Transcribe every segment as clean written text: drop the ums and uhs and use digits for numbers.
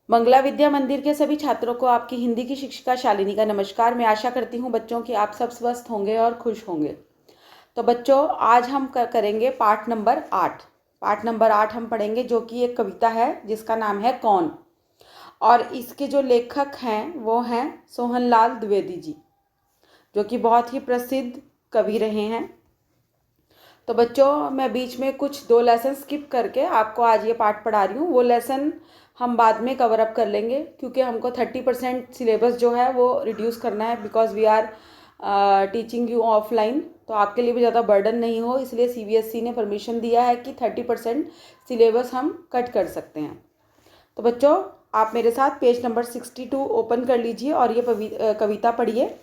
मंगला विद्या मंदिर के सभी छात्रों को आपकी हिंदी की शिक्षिका शालिनी का नमस्कार। मैं आशा करती हूँ बच्चों कि आप सब स्वस्थ होंगे और खुश होंगे। तो बच्चों, आज हम करेंगे पाठ नंबर 8। पाठ नंबर 8 हम पढ़ेंगे, जो कि एक कविता है जिसका नाम है कौन। और इसके जो लेखक हैं वो हैं सोहनलाल द्विवेदी जी, जो कि बहुत ही प्रसिद्ध कवि रहे हैं। तो बच्चों, मैं बीच में कुछ 2 लेसन स्किप करके आपको आज ये पाठ पढ़ा रही हूँ। वो लेसन हम बाद में कवर अप कर लेंगे, क्योंकि हमको 30% सिलेबस जो है वो रिड्यूस करना है, because we are teaching you offline. तो आपके लिए भी ज़्यादा बर्डन नहीं हो, इसलिए सीबीएसई ने परमिशन दिया है कि 30% सिलेबस हम कट कर सकते हैं। तो बच्चों, आप मेरे साथ पेज नंबर 62 ओपन कर लीजिए और ये कविता पढ़िए।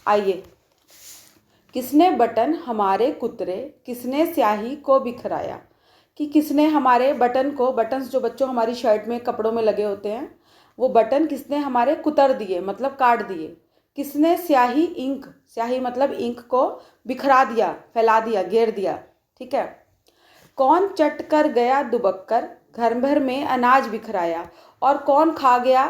आइए। किसने बटन हमारे कुतरे, किसने स्याही को बिखराया। कि किसने हमारे बटन को, बटन्स जो बच्चों हमारी शर्ट में कपड़ों में लगे होते हैं, वो बटन किसने हमारे कुतर दिए, मतलब काट दिए। किसने स्याही, इंक, स्याही मतलब इंक को बिखरा दिया, फैला दिया, घेर दिया। ठीक है। कौन चट कर गया दुबक कर, घर भर में अनाज बिखराया। और कौन खा गया,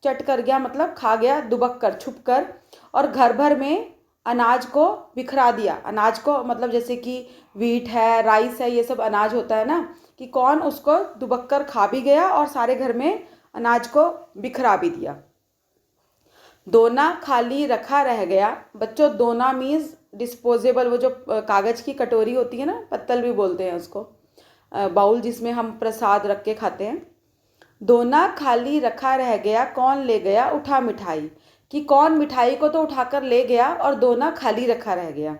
चट कर गया मतलब खा गया, दुबक कर छुप कर, और घर भर में अनाज को बिखरा दिया। अनाज को मतलब जैसे कि वीट है, राइस है, ये सब अनाज होता है ना, कि कौन उसको दुबक कर खा भी गया और सारे घर में अनाज को बिखरा भी दिया। दोना खाली रखा रह गया। बच्चों, दोना मीन्स डिस्पोजेबल, वो जो कागज़ की कटोरी होती है ना, पत्तल भी बोलते हैं उसको, बाउल जिसमें हम प्रसाद रख के खाते हैं। दोना खाली रखा रह गया, कौन ले गया उठा मिठाई। कि कौन मिठाई को तो उठाकर ले गया और दोना खाली रखा रह गया।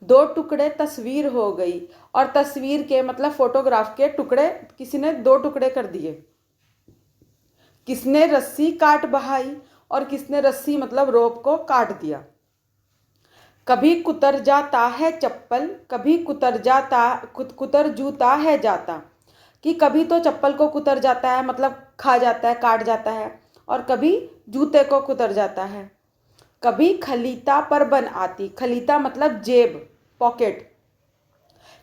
2 टुकड़े तस्वीर हो गई। और तस्वीर के मतलब फोटोग्राफ के टुकड़े किसी ने 2 टुकड़े कर दिए। किसने रस्सी काट बहाई। और किसने रस्सी मतलब रोप को काट दिया। कभी कुतर जाता है चप्पल, कभी कुतर जूता है जाता। कि कभी तो चप्पल को कुतर जाता है, मतलब खा जाता है, काट जाता है, और कभी जूते को कुतर जाता है। कभी खलीता पर बन आती, खलीता मतलब जेब, पॉकेट।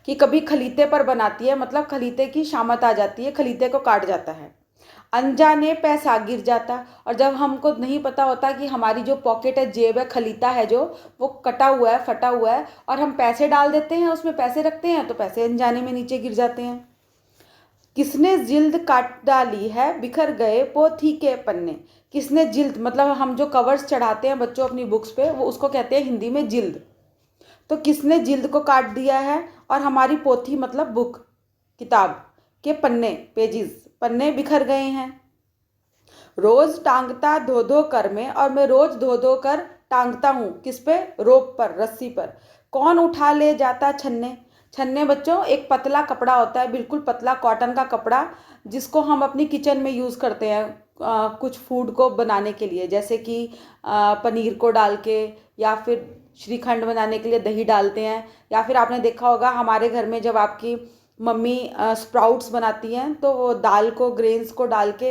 कि कभी खलीते पर बनाती है, मतलब खलीते की शामत आ जाती है, खलीते को काट जाता है। अनजाने पैसा गिर जाता। और जब हमको नहीं पता होता कि हमारी जो पॉकेट है, जेब है, खलीता है जो, वो कटा हुआ है, फटा हुआ है, और हम पैसे डाल देते हैं, उसमें पैसे रखते हैं, तो पैसे अनजाने में नीचे गिर जाते हैं। किसने जिल्द काट डाली है, बिखर गए पोथी के पन्ने। किसने जिल्द मतलब हम जो कवर्स चढ़ाते हैं बच्चों अपनी बुक्स पे, वो उसको कहते हैं हिंदी में जिल्द। तो किसने जिल्द को काट दिया है, और हमारी पोथी मतलब बुक, किताब के पन्ने, पेजेस, पन्ने बिखर गए हैं। रोज टांगता धो धो कर में, और मैं रोज धो धो कर टांगता हूँ, किस पे, रोप पर, रस्सी पर। कौन उठा ले जाता छन्ने। छन्ने बच्चों एक पतला कपड़ा होता है, बिल्कुल पतला कॉटन का कपड़ा, जिसको हम अपनी किचन में यूज़ करते हैं कुछ फूड को बनाने के लिए, जैसे कि पनीर को डाल के, या फिर श्रीखंड बनाने के लिए दही डालते हैं। या फिर आपने देखा होगा हमारे घर में जब आपकी मम्मी स्प्राउट्स बनाती हैं, तो वो दाल को, ग्रेन्स को डाल के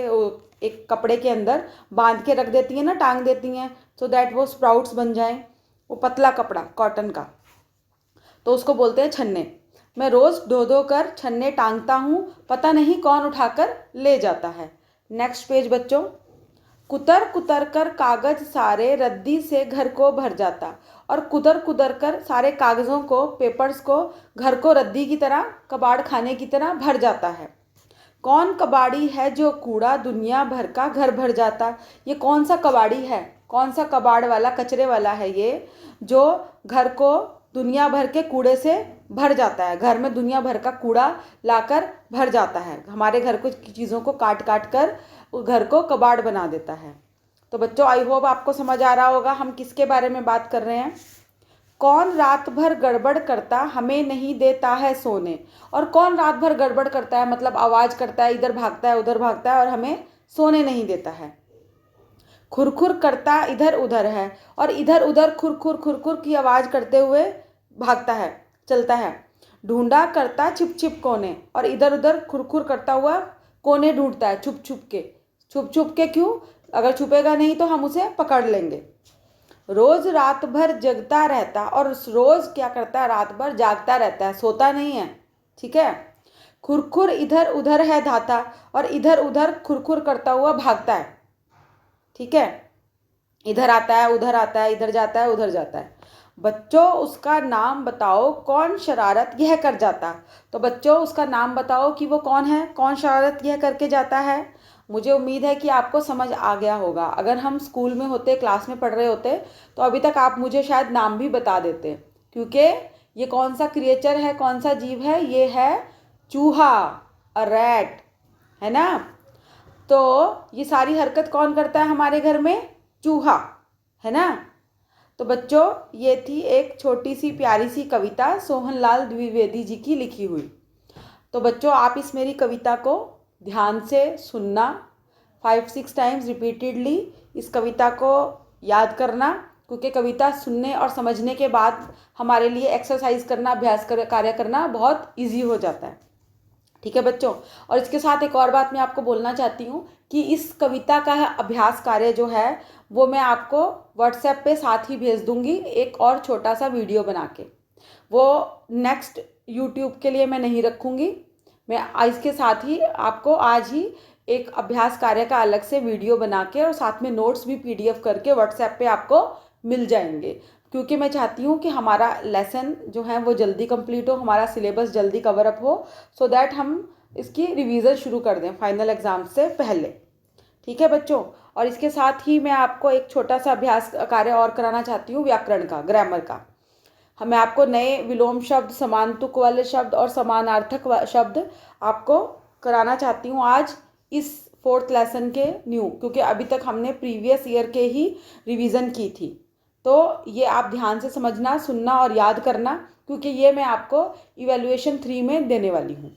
एक कपड़े के अंदर बांध के रख देती हैं ना, टांग देती हैं, सो दैट वो स्प्राउट्स बन जाएं। वो पतला कपड़ा कॉटन का, तो उसको बोलते हैं छन्ने। मैं रोज़ धो धो कर छन्ने टांगता हूँ, पता नहीं कौन उठाकर ले जाता है। नेक्स्ट पेज बच्चों। कुतर कुतर कर कागज सारे, रद्दी से घर को भर जाता। और कुतर कुतर कर सारे कागज़ों को, पेपर्स को, घर को रद्दी की तरह, कबाड़ खाने की तरह भर जाता है। कौन कबाड़ी है जो कूड़ा दुनिया भर का घर भर जाता। ये कौन सा कबाड़ी है, कौन सा कबाड़ वाला, कचरे वाला है ये, जो घर को दुनिया भर के कूड़े से भर जाता है। घर में दुनिया भर का कूड़ा लाकर भर जाता है, हमारे घर को चीज़ों को काट काट कर घर को कबाड़ बना देता है। तो बच्चों, आई होप आपको समझ आ रहा होगा हम किसके बारे में बात कर रहे हैं। कौन रात भर गड़बड़ करता, हमें नहीं देता है सोने। और कौन रात भर गड़बड़ करता है, मतलब आवाज़ करता है, इधर भागता है उधर भागता है, और हमें सोने नहीं देता है। खुरखुर करता इधर उधर है, और इधर उधर खुरखुर खुरखुर की आवाज़ करते हुए भागता है, चलता है। ढूंढा करता छिप छिप कोने, और इधर उधर खुरखुर करता हुआ कोने ढूंढता है, छुप छुप के। छुप छुप के क्यों, अगर छुपेगा नहीं तो हम उसे पकड़ लेंगे। रोज रात भर जगता रहता, और रोज क्या करता है, रात भर जागता रहता है, सोता नहीं है। ठीक है। खुरखुर इधर उधर है धाता, और इधर उधर खुरखुर करता हुआ भागता है। ठीक है, इधर आता है उधर आता है, इधर जाता है उधर जाता है। बच्चों उसका नाम बताओ कौन शरारत यह कर जाता। तो बच्चों उसका नाम बताओ कि वो कौन है, कौन शरारत यह करके जाता है। मुझे उम्मीद है कि आपको समझ आ गया होगा। अगर हम स्कूल में होते, क्लास में पढ़ रहे होते, तो अभी तक आप मुझे शायद नाम भी बता देते, क्योंकि ये कौन सा क्रिएचर है, कौन सा जीव है, ये है चूहा, अ रैट, है ना। तो ये सारी हरकत कौन करता है हमारे घर में? चूहा, है ना। तो बच्चों ये थी एक छोटी सी प्यारी सी कविता सोहनलाल द्विवेदी जी की लिखी हुई। तो बच्चों आप इस मेरी कविता को ध्यान से सुनना, 5-6 टाइम्स रिपीटेडली इस कविता को याद करना, क्योंकि कविता सुनने और समझने के बाद हमारे लिए एक्सरसाइज करना, कार्य करना बहुत ईजी हो जाता है। ठीक है बच्चों, और इसके साथ एक और बात मैं आपको बोलना चाहती हूँ कि इस कविता का अभ्यास कार्य जो है वो मैं आपको व्हाट्सएप पे साथ ही भेज दूँगी, एक और छोटा सा वीडियो बना के। वो नेक्स्ट यूट्यूब के लिए मैं नहीं रखूँगी, मैं इसके साथ ही आपको आज ही एक अभ्यास कार्य का अलग से वीडियो बना के और साथ में नोट्स भी PDF करके व्हाट्सएप पे आपको मिल जाएंगे, क्योंकि मैं चाहती हूँ कि हमारा लेसन जो है वो जल्दी कंप्लीट हो, हमारा सिलेबस जल्दी कवर अप हो, सो दैट हम इसकी रिवीजन शुरू कर दें फाइनल एग्ज़ाम से पहले। ठीक है बच्चों, और इसके साथ ही मैं आपको एक छोटा सा अभ्यास कार्य और कराना चाहती हूँ, व्याकरण का, ग्रामर का। मैं आपको नए विलोम शब्द, समान तुक वाले शब्द और समानार्थक शब्द आपको कराना चाहती हूँ आज इस 4th लेसन के न्यू, क्योंकि अभी तक हमने प्रीवियस ईयर के ही रिवीजन की थी। तो ये आप ध्यान से समझना, सुनना और याद करना, क्योंकि ये मैं आपको इवैल्यूएशन 3 में देने वाली हूँ।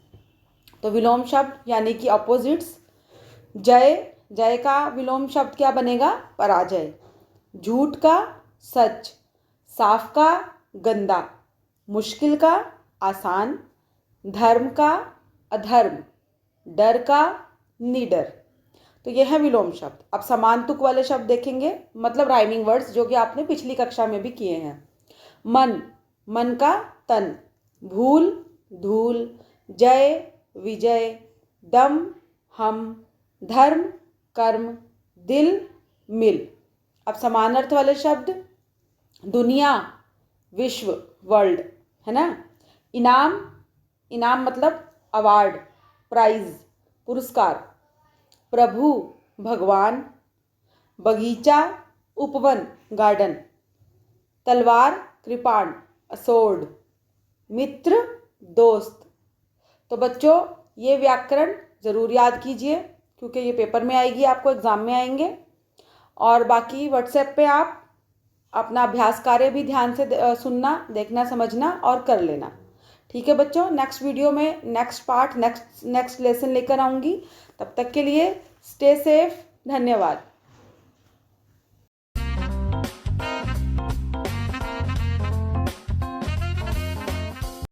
तो विलोम शब्द यानी कि ऑपोजिट्स। जय, जय का विलोम शब्द क्या बनेगा? पराजय। झूठ का सच, साफ का गंदा, मुश्किल का आसान, धर्म का अधर्म, डर का निडर। तो ये है विलोम शब्द। अब समान तुक वाले शब्द देखेंगे, मतलब राइमिंग वर्ड्स, जो कि आपने पिछली कक्षा में भी किए हैं। मन, मन का तन, भूल धूल, जय विजय, दम हम, धर्म कर्म, दिल मिल। अब समानार्थ वाले शब्द, दुनिया विश्व वर्ल्ड, है ना। इनाम, इनाम मतलब अवार्ड, प्राइज, पुरस्कार। प्रभु भगवान, बगीचा उपवन गार्डन, तलवार कृपाण असोर्ड, मित्र दोस्त। तो बच्चों ये व्याकरण ज़रूर याद कीजिए, क्योंकि ये पेपर में आएगी, आपको एग्ज़ाम में आएंगे। और बाकी व्हाट्सएप पे आप अपना अभ्यास कार्य भी ध्यान से सुनना, देखना, समझना और कर लेना। ठीक है बच्चों, नेक्स्ट वीडियो में नेक्स्ट पार्ट, नेक्स्ट लेसन लेकर आऊँगी। तब तक के लिए स्टे सेफ, धन्यवाद।